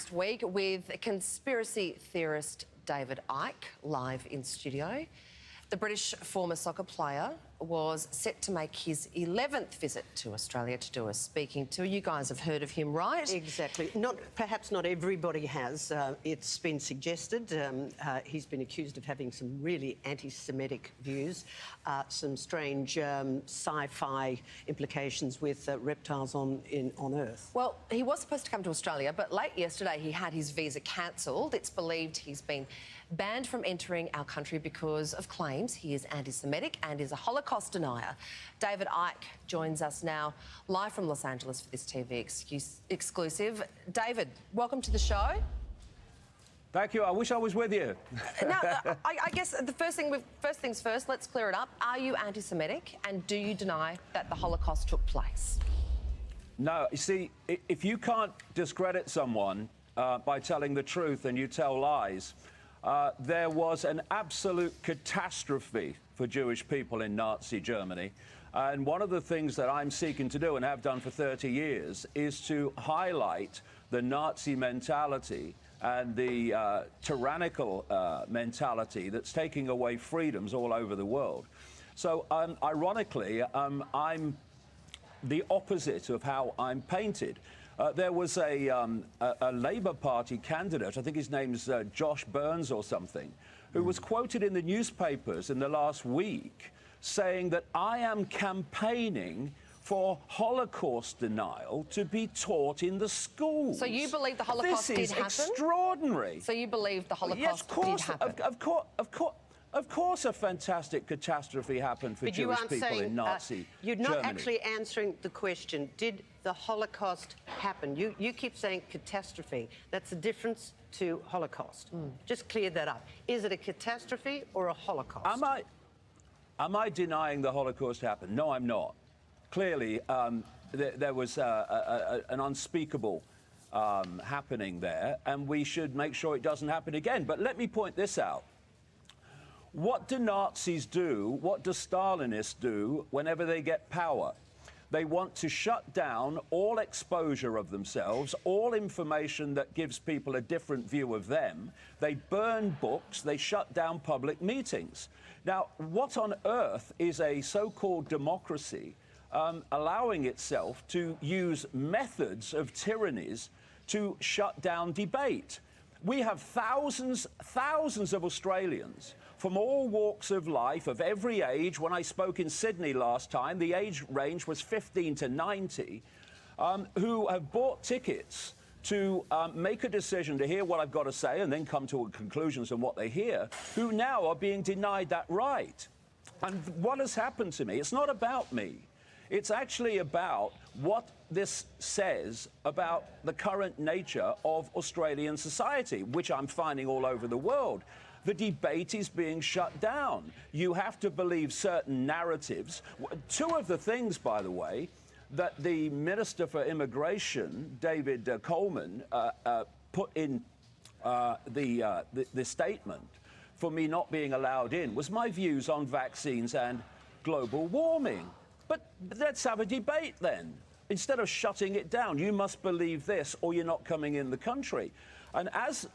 next week with conspiracy theorist David Icke live in studio. The British former soccer player was set to make his 11th visit to Australia to do a speaking tour. You guys have heard of him, right? Exactly. Perhaps not everybody has. It's been suggested. He's been accused of having some really anti-Semitic views, some strange sci-fi implications with reptiles on Earth. Well, he was supposed to come to Australia, but late yesterday he had his visa cancelled. It's believed he's been banned from entering our country because of claims he is anti-Semitic and is a Holocaust denier. David Icke joins us now live from Los Angeles for this TV exclusive. David, welcome to the show. Thank you. I wish I was with you. Now, I guess the first things first, let's clear it up. Are you anti-Semitic and do you deny that the Holocaust took place? No, you see, if you can't discredit someone by telling the truth and you tell lies, there was an absolute catastrophe for Jewish people in Nazi Germany. And one of the things that I'm seeking to do and have done for 30 years is to highlight the Nazi mentality and the tyrannical mentality that's taking away freedoms all over the world. So, ironically, I'm the opposite of how I'm painted. There was a Labour Party candidate, I think his name's Josh Burns or something, who was quoted in the newspapers in the last week saying that I am campaigning for Holocaust denial to be taught in the schools. So you believe the Holocaust did happen? This is extraordinary. So you believe the Holocaust did happen? Of course a fantastic catastrophe happened for Jewish people in Nazi You're not Germany. actually answering the question. Did the Holocaust happen? You keep saying catastrophe. That's the difference to Holocaust. Just clear that up. Is it a catastrophe or a Holocaust? Am I denying the Holocaust happened? No, I'm not. Clearly, there was an unspeakable happening there, and we should make sure it doesn't happen again. But let me point this out. What do Nazis do, what do Stalinists do whenever they get power? They want to shut down all exposure of themselves, all information that gives people a different view of them. They burn books, they shut down public meetings. Now, what on earth is a so-called democracy allowing itself to use methods of tyrannies to shut down debate? We have thousands of Australians from all walks of life, of every age. When I spoke in Sydney last time, the age range was 15 to 90, who have bought tickets to make a decision to hear what I've got to say and then come to conclusions on what they hear, who now are being denied that right. And what has happened to me, it's not about me. It's actually about what this says about the current nature of Australian society, which I'm finding all over the world. The debate is being shut down. You have to believe certain narratives. Two of the things, by the way, that the Minister for Immigration, David Coleman, put in the statement for me not being allowed in was my views on vaccines and global warming. But let's have a debate then. Instead of shutting it down, you must believe this or you're not coming in the country. And as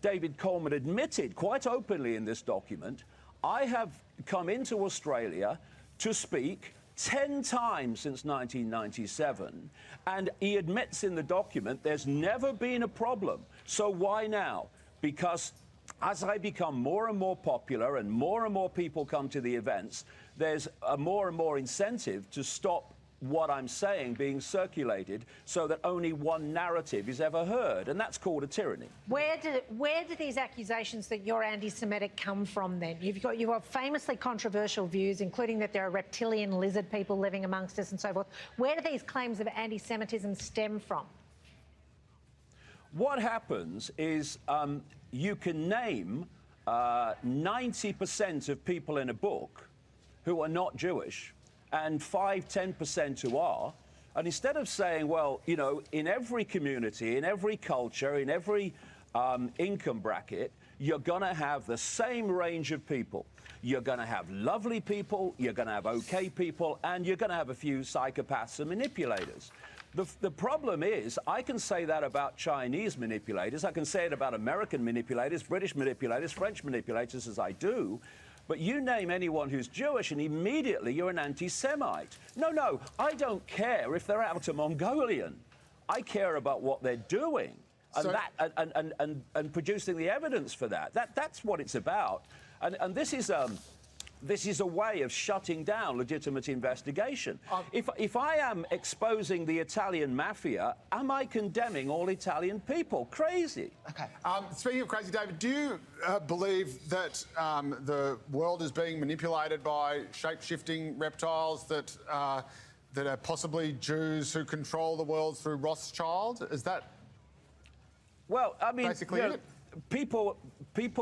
David Coleman admitted quite openly in this document, I have come into Australia to speak 10 times since 1997, and he admits in the document there's never been a problem. So why now? Because as I become more and more popular and more people come to the events, there's a more and more incentive to stop what I'm saying being circulated so that only one narrative is ever heard, and that's called a tyranny. Where do these accusations that you're anti-Semitic come from then? You've got famously controversial views, including that there are reptilian lizard people living amongst us and so forth. Where do these claims of anti-Semitism stem from? What happens is you can name 90% of people in a book who are not Jewish, and 5–10% who are. And instead of saying, well, you know, in every community, in every culture, in every income bracket, you're going to have the same range of people. You're going to have lovely people, you're going to have okay people, and you're going to have a few psychopaths and manipulators. The problem is, I can say that about Chinese manipulators, I can say it about American manipulators, British manipulators, French manipulators, as I do, but you name anyone who's Jewish and immediately you're an anti-Semite. No, I don't care if they're outer Mongolian. I care about what they're doing and producing the evidence for that. That's what it's about. And this is a way of shutting down legitimate investigation. If I am exposing the Italian mafia, am I condemning all Italian people? Crazy. Okay. Speaking of crazy, David, do you believe that the world is being manipulated by shape-shifting reptiles that are possibly Jews who control the world through Rothschild? Is that well, I mean, basically it? People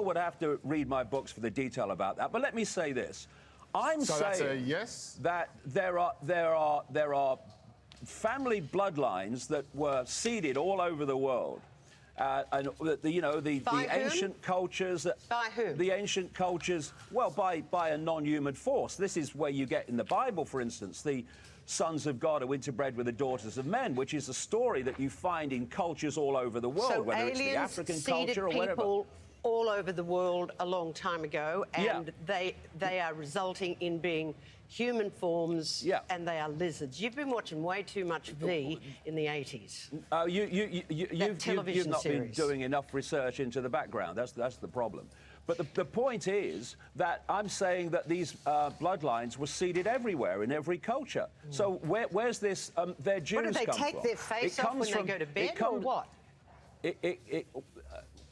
would have to read my books for the detail about that. But let me say this: I'm so saying that's a yes? that there are family bloodlines that were seeded all over the world, and the ancient cultures. By whom? The ancient cultures. Well, by a non-human force. This is where you get in the Bible, for instance, the sons of God are interbred with the daughters of men, which is a story that you find in cultures all over the world, so whether it's the African culture or whatever. People all over the world a long time ago, and they are resulting in being human forms, and they are lizards. You've been watching way too much V in the 80s. You've not been doing enough research into the background. That's the problem. But the point is that I'm saying that these bloodlines were seeded everywhere in every culture. So where's this? Their Jews What do they come take from? their face off when they go to bed, or what?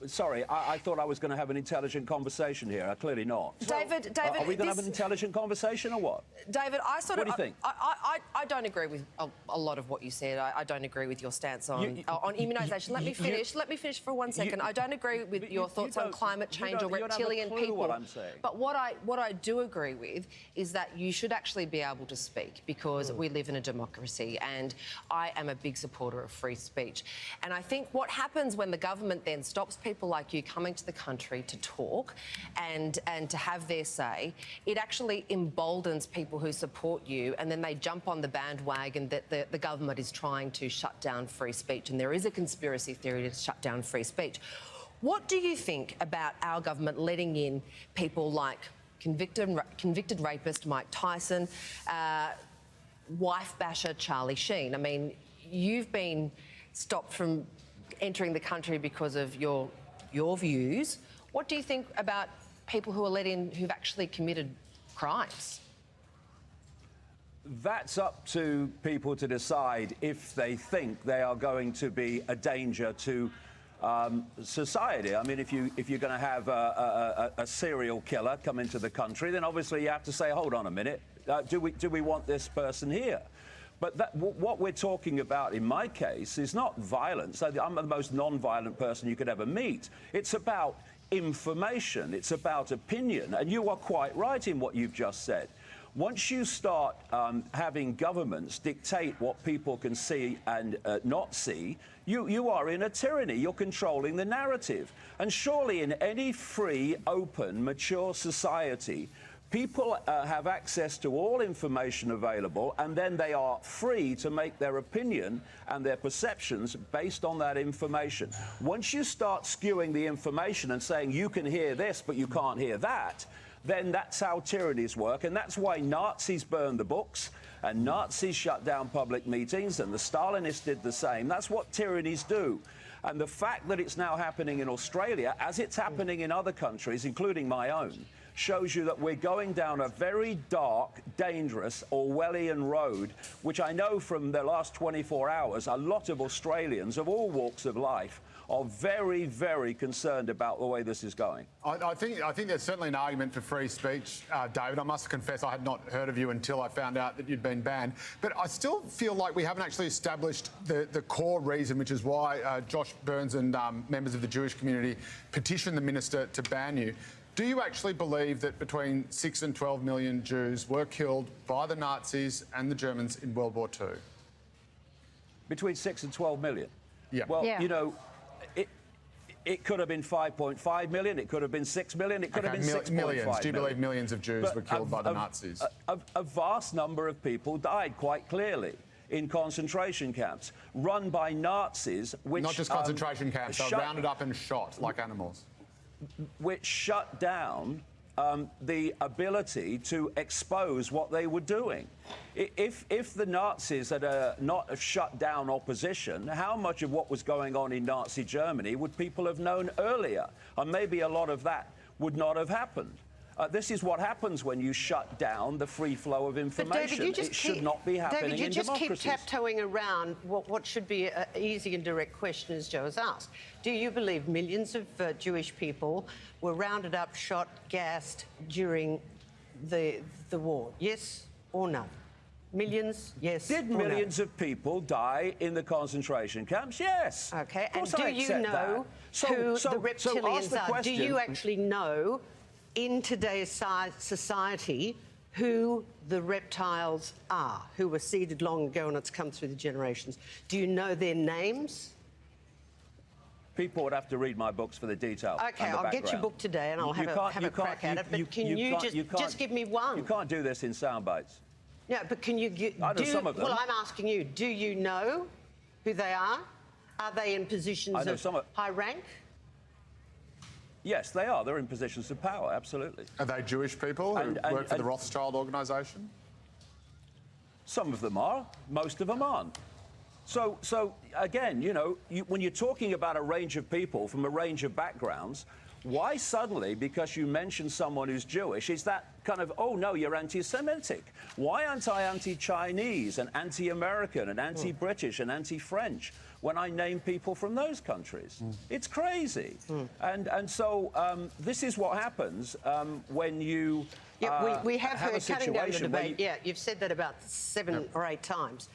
Sorry, I thought I was going to have an intelligent conversation here. Clearly not. David, are we going to have an intelligent conversation or what? David, What do you think? I don't agree with a lot of what you said. I don't agree with your stance on immunisation. Let me finish. Let me finish for 1 second. I don't agree with your thoughts on climate change or reptilian people. What I'm saying. But what I do agree with is that you should actually be able to speak, because we live in a democracy, and I am a big supporter of free speech. And I think what happens when the government then stops people like you coming to the country to talk and to have their say, it actually emboldens people who support you, and then they jump on the bandwagon that the government is trying to shut down free speech, and there is a conspiracy theory to shut down free speech. What do you think about our government letting in people like convicted rapist Mike Tyson, wife basher Charlie Sheen? I mean, you've been stopped from entering the country because of your views. What do you think about people who are let in who've actually committed crimes? That's up to people to decide if they think they are going to be a danger to society. I mean, if you're going to have a serial killer come into the country, then obviously you have to say, hold on a minute, do we want this person here? But what we're talking about in my case is not violence. I'm the most non-violent person you could ever meet. It's about information. It's about opinion. And you are quite right in what you've just said. Once you start having governments dictate what people can see and not see, you are in a tyranny. You're controlling the narrative. And surely in any free, open, mature society, people have access to all information available, and then they are free to make their opinion and their perceptions based on that information. Once you start skewing the information and saying you can hear this but you can't hear that, then that's how tyrannies work, and that's why Nazis burned the books and Nazis shut down public meetings, and the Stalinists did the same. That's what tyrannies do. And the fact that it's now happening in Australia, as it's happening in other countries, including my own, shows you that we're going down a very dark, dangerous Orwellian road, which I know from the last 24 hours, a lot of Australians of all walks of life are very, very concerned about the way this is going. I think there's certainly an argument for free speech, David. I must confess I had not heard of you until I found out that you'd been banned. But I still feel like we haven't actually established the core reason, which is why Josh Burns and members of the Jewish community petitioned the minister to ban you. Do you actually believe that between 6 and 12 million Jews were killed by the Nazis and the Germans in World War II? Between 6 and 12 million? Yeah. Well, you know, it could have been 5.5 million, it could have been 6 million, it could have been 6.5 million. Do you believe millions of Jews were killed by the Nazis? A vast number of people died, quite clearly. in concentration camps, run by Nazis, which Not just concentration camps, they're shut- rounded up and shot like animals. which shut down the ability to expose what they were doing. If the Nazis had not have shut down opposition, how much of what was going on in Nazi Germany would people have known earlier? And maybe a lot of that would not have happened. This is what happens when you shut down the free flow of information. It should not be happening David, you in just democracies. keep tiptoeing around what should be an easy and direct question, as Joe has asked. Do you believe millions of Jewish people were rounded up, shot, gassed during the war? Yes or no? Millions, yes Did or millions no? of people die in the concentration camps? Yes. Okay, Of and course do I you accept know that. who So the ask reptilians the are? Do question. you actually know, in today's society, who the reptiles are, who were seeded long ago and it's come through the generations? Do you know their names? People would have to read my books for the detail. Okay, and the I'll get your background. book today and I'll have a crack at it. But can you just give me one? You can't do this in sound bites. No, but can you I know some of them. Well, I'm asking you, do you know who they are? Are they in positions I know of some of- high rank? Yes, they are. They're in positions of power, absolutely. Are they Jewish people who And- work for the and- Rothschild organisation? Some of them are, most of them aren't. So again, you know, when you're talking about a range of people from a range of backgrounds, why suddenly, because you mention someone who's Jewish, is that kind of, oh, no, you're anti-Semitic? Why aren't I anti-Chinese and anti-American and anti-British and anti-French when I name people from those countries? It's crazy. And so this is what happens when you... Yeah, we have heard, a cutting down the situation where debate, yeah, you've said that about 7 or 8 times.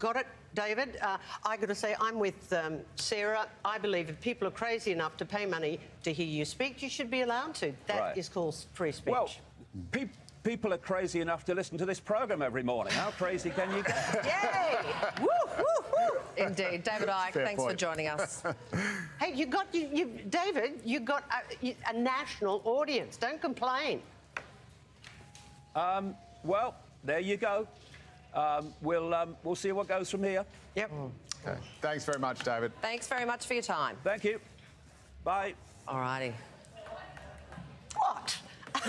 Got it, David? I got to say, I'm with Sarah. I believe if people are crazy enough to pay money to hear you speak, you should be allowed to. That is called free speech. Well, people are crazy enough to listen to this programme every morning. How crazy can you get? Yay! Woo, woo, woo! Indeed. David Icke, Fair thanks for point. joining us. Hey, David, you got a national audience. Don't complain. Well, there you go. We'll see what goes from here. Yep. Okay. Thanks very much, David. Thanks very much for your time. Thank you. Bye. All righty. What?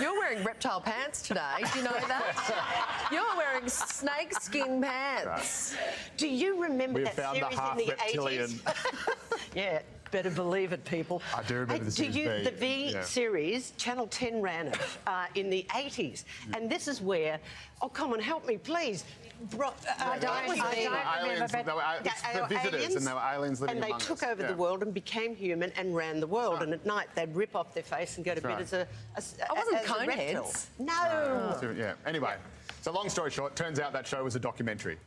You're wearing reptile pants today. Do you know that? You're wearing snakeskin pants. Do you remember We've that found the series half in the reptilian. 80s? Yeah, better believe it, people. I do remember the series V. The V Yeah. series, Channel 10 ran it in the 80s. And this is where, oh, come on, help me, please. I don't remember, but... They were visitors aliens, and they were aliens living and they among took us. over the world and became human and ran the world. And at night they'd rip off their face and go to bed That's as right. a wasn't as a reptile. Coneheads. No. Yeah. Anyway, so long story short, turns out that show was a documentary.